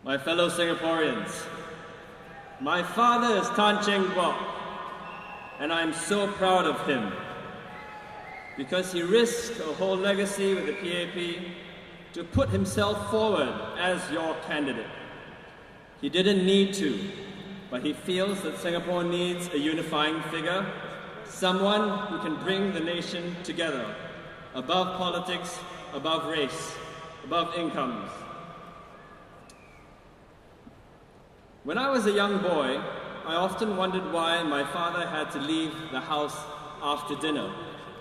my fellow Singaporeans. My father is Cheng Bock, and I'm so proud of him because he risked a whole legacy with the PAP to put himself forward as your candidate. He didn't need to, but he feels that Singapore needs a unifying figure, someone who can bring the nation together, above politics, above race, above incomes. When I was a young boy, I often wondered why my father had to leave the house after dinner.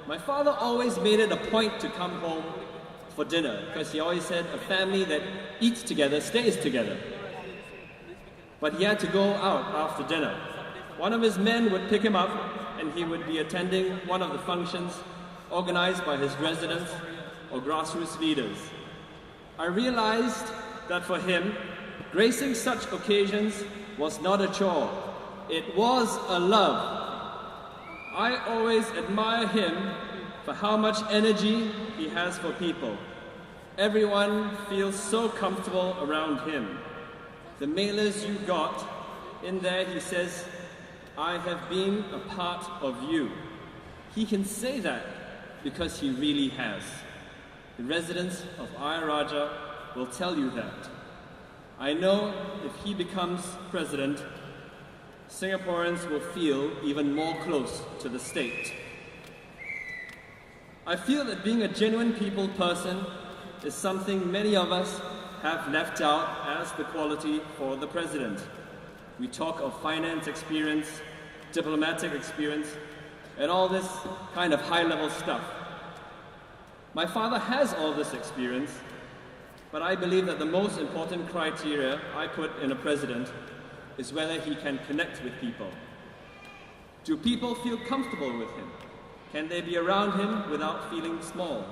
My father always made it a point to come home for dinner because he always said a family that eats together stays together. But he had to go out after dinner. One of his men would pick him up and he would be attending one of the functions organized by his residents or grassroots leaders. I realized that for him, gracing such occasions was not a chore. It was a love. I always admire him for how much energy he has for people. Everyone feels so comfortable around him. The mailers you got, in there he says, "I have been a part of you." He can say that because he really has. The residents of Ayer Rajah will tell you that. I know if he becomes president, Singaporeans will feel even more close to the state. I feel that being a genuine people person is something many of us have left out as the quality for the president. We talk of finance experience, diplomatic experience, and all this kind of high-level stuff. My father has all this experience, but I believe that the most important criteria I put in a president is whether he can connect with people. Do people feel comfortable with him? Can they be around him without feeling small?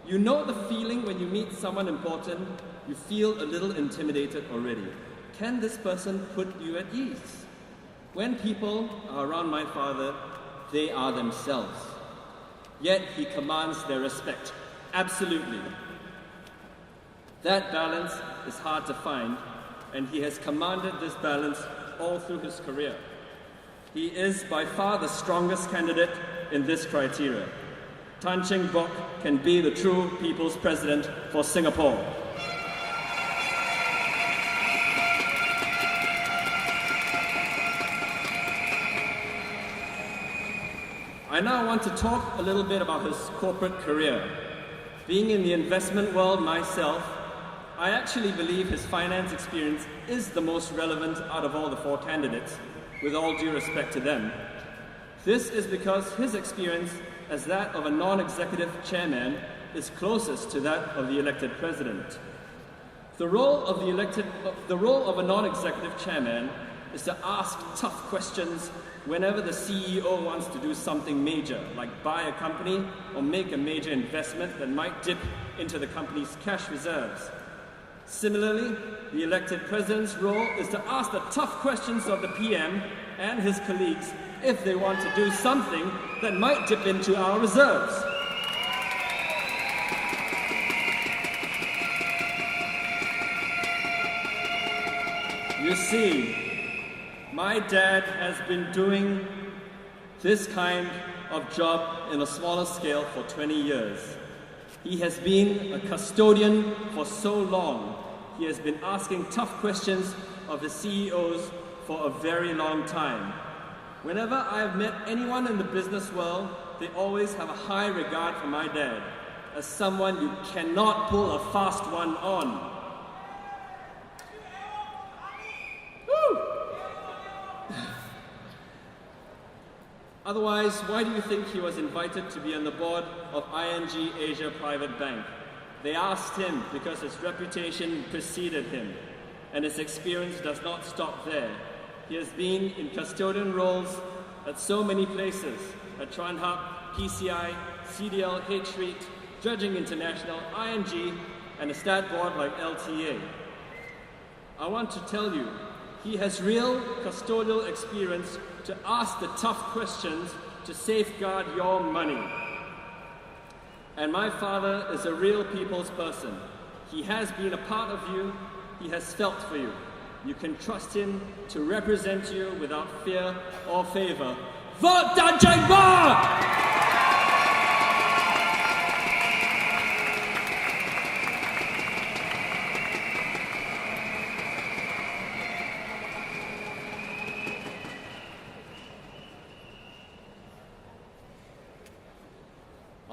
You know the feeling when you meet someone important, you feel a little intimidated already. Can this person put you at ease? When people are around my father, they are themselves. Yet he commands their respect, absolutely. That balance is hard to find, and he has commanded this balance all through his career. He is by far the strongest candidate in this criteria. Cheng Bock can be the true people's president for Singapore. I now want to talk a little bit about his corporate career. Being in the investment world myself, I actually believe his finance experience is the most relevant out of all the four candidates, with all due respect to them. This is because his experience as that of a non-executive chairman is closest to that of the elected president. The role of a non-executive chairman is to ask tough questions whenever the CEO wants to do something major, like buy a company or make a major investment that might dip into the company's cash reserves. Similarly, the elected president's role is to ask the tough questions of the PM and his colleagues if they want to do something that might dip into our reserves. You see, my dad has been doing this kind of job in a smaller scale for 20 years. He has been a custodian for so long. He has been asking tough questions of the CEOs for a very long time. Whenever I have met anyone in the business world, they always have a high regard for my dad, as someone you cannot pull a fast one on. Otherwise, why do you think he was invited to be on the board of ING Asia Private Bank? They asked him because his reputation preceded him, and his experience does not stop there. He has been in custodian roles at so many places, at Chuan Hub, PCI, CDL, H REIT, Judging International, ING, and a stat board like LTA. I want to tell you, he has real custodial experience to ask the tough questions to safeguard your money. And my father is a real people's person. He has been a part of you, he has felt for you. You can trust him to represent you without fear or favor. Vote Tan Cheng Bock!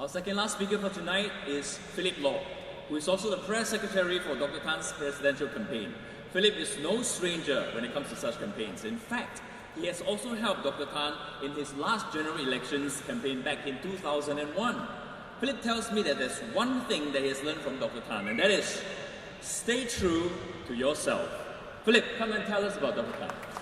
Our second last speaker for tonight is Philip Law, who is also the press secretary for Dr. Tan's presidential campaign. Philip is no stranger when it comes to such campaigns. In fact, he has also helped Dr. Tan in his last general elections campaign back in 2001. Philip tells me that there's one thing that he has learned from Dr. Tan, and that is, stay true to yourself. Philip, come and tell us about Dr. Tan.